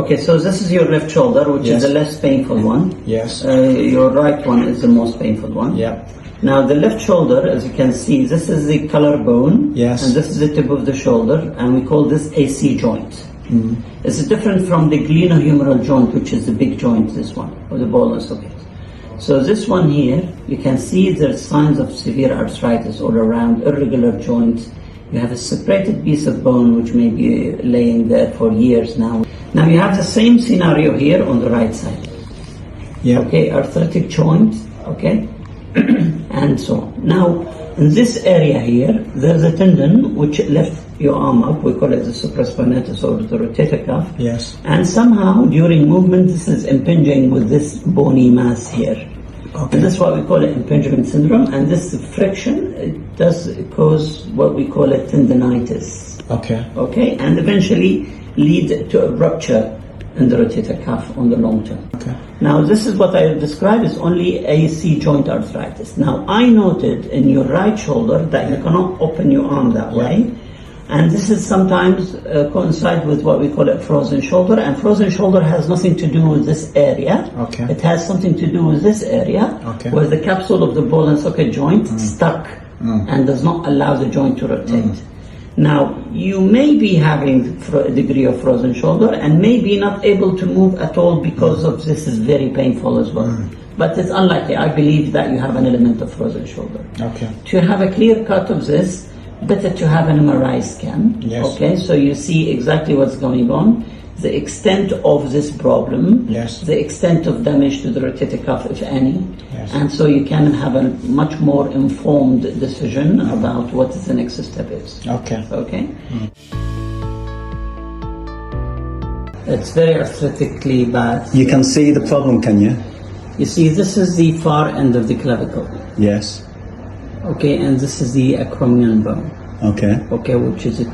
Okay, so this is your left shoulder, which is the less painful one. Yes. Your right one is the most painful one. Yeah. Now the left shoulder, as you can see, this is the collarbone. Yes. And this is the tip of the shoulder, and we call this AC joint. It's different from the glenohumeral joint, which is the big joint, this one, or the ball and socket. So this one here, you can see there's signs of severe arthritis all around, irregular joints. You have a separated piece of bone which may be laying there for years now. Now you have the same scenario here on the right side. Yeah. Okay, arthritic joint, okay, and so on. Now, in this area here, there's a tendon which left your arm up. We call it the supraspinatus or the rotator cuff. Yes. And somehow during movement, this is impinging with this bony mass here. Okay. And that's why we call it impingement syndrome. And this friction, it does cause what we call a tendinitis. Okay. Okay, and eventually lead to a rupture in the rotator cuff on the long term. Okay. Now this is what I describe as only AC joint arthritis. Now I noted in your right shoulder that you cannot open your arm that way, and this is sometimes coincide with what we call a frozen shoulder, and frozen shoulder has nothing to do with this area. Okay. It has something to do with this area, Okay. where the capsule of the ball and socket joint stuck and does not allow the joint to rotate. Now, you may be having a degree of frozen shoulder and may be not able to move at all because of this is very painful as well. But it's unlikely. I believe that you have an element of frozen shoulder. Okay. To have a clear cut of this, better to have an MRI scan. Yes. Okay, so you see exactly what's going on, the extent of this problem, Yes. the extent of damage to the rotator cuff, if any, Yes. and so you can have a much more informed decision about what the next step is. Okay. Okay? It's very arthritically bad. You can see the problem, can you? You see, this is the far end of the clavicle. Yes. Okay, and this is the acromion bone. Okay. Okay, which is the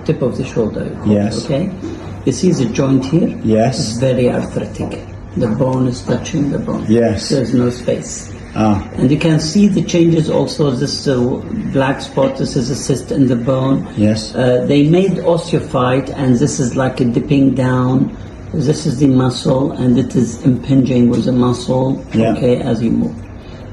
tip of the shoulder. you call it, Yes. Okay, you see the joint here. Yes. It's very arthritic. The bone is touching the bone. Yes. There's no space. Ah. And you can see the changes also. This black spot. This is a cyst in the bone. Yes. They made osteophyte, and this is like a dipping down. This is the muscle, and it is impinging with the muscle. Yeah. Okay, as you move.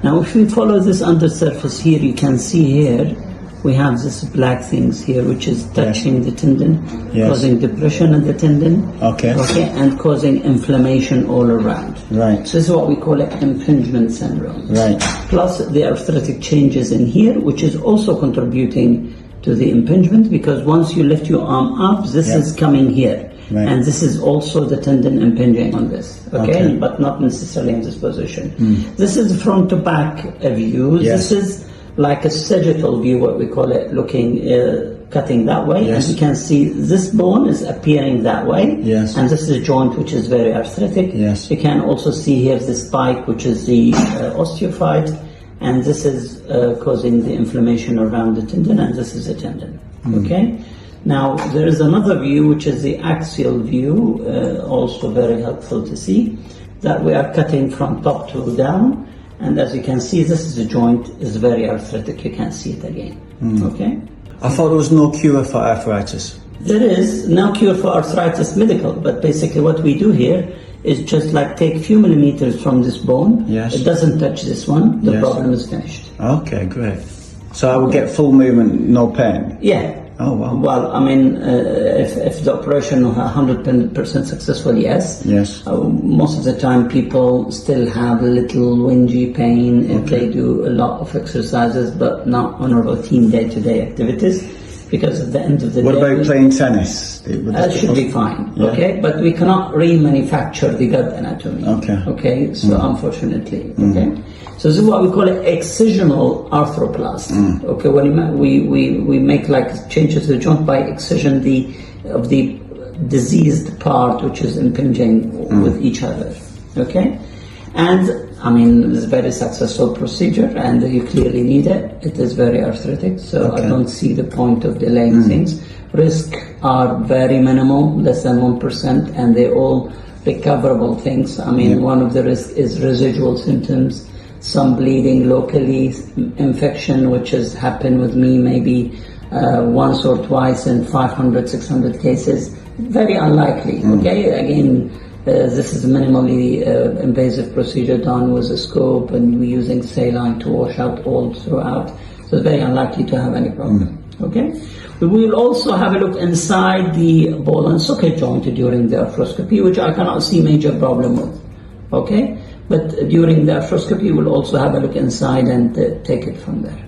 Now, if we follow this undersurface here, you can see here we have this black things here, which is touching the tendon, Yes. causing depression in the tendon. Okay. Okay, and causing inflammation all around. Right. So this is what we call an impingement syndrome. Right. Plus the arthritic changes in here, which is also contributing to the impingement, because once you lift your arm up, this is coming here. Right. And this is also the tendon impinging on this, okay? Okay. But not necessarily in this position. This is the front to back view. Yes. This is like a sagittal view, what we call it, looking, cutting that way. Yes. And you can see this bone is appearing that way. Yes. And this is a joint which is very arthritic. Yes. You can also see here the spike, which is the osteophyte. And this is causing the inflammation around the tendon, and this is a tendon, okay? Now, there is another view, which is the axial view, also very helpful to see, that we are cutting from top to down, and as you can see, this is a joint, is very arthritic, you can see it again, okay? I thought there was no cure for arthritis. There is no cure for arthritis medical, but basically what we do here is just like take a few millimeters from this bone, Yes. it doesn't touch this one, the Yes. problem is finished. Okay, great. So I will get full movement, no pain? Yeah. Oh, wow. Well, I mean, if the operation was 100% successful, yes. Yes. Most of the time, people still have a little whingy pain if they do a lot of exercises, but not on a routine day-to-day activities, because at the end of the What day, about playing tennis? that should be fine, Yeah. okay? But we cannot remanufacture the gut anatomy. Okay. Okay, so unfortunately, okay? So this is what we call an excisional arthroplasty. Okay, when we make like changes to the joint by excision of the diseased part which is impinging with each other. Okay, and I mean it's a very successful procedure, and you clearly need it. It is very arthritic, so I don't see the point of delaying things. Risks are very minimal, less than 1%, and they're all recoverable things. I mean, one of the risks is residual symptoms. Some bleeding locally, infection, which has happened with me maybe once or twice in 500, 600 cases. very unlikely. Okay, again, this is a minimally invasive procedure done with a scope, and we're using saline to wash out all throughout. So it's very unlikely to have any problem. Okay, we will also have a look inside the ball and socket joint during the arthroscopy, which I cannot see major problem with. Okay, but during the arthroscopy, we'll also have a look inside and take it from there.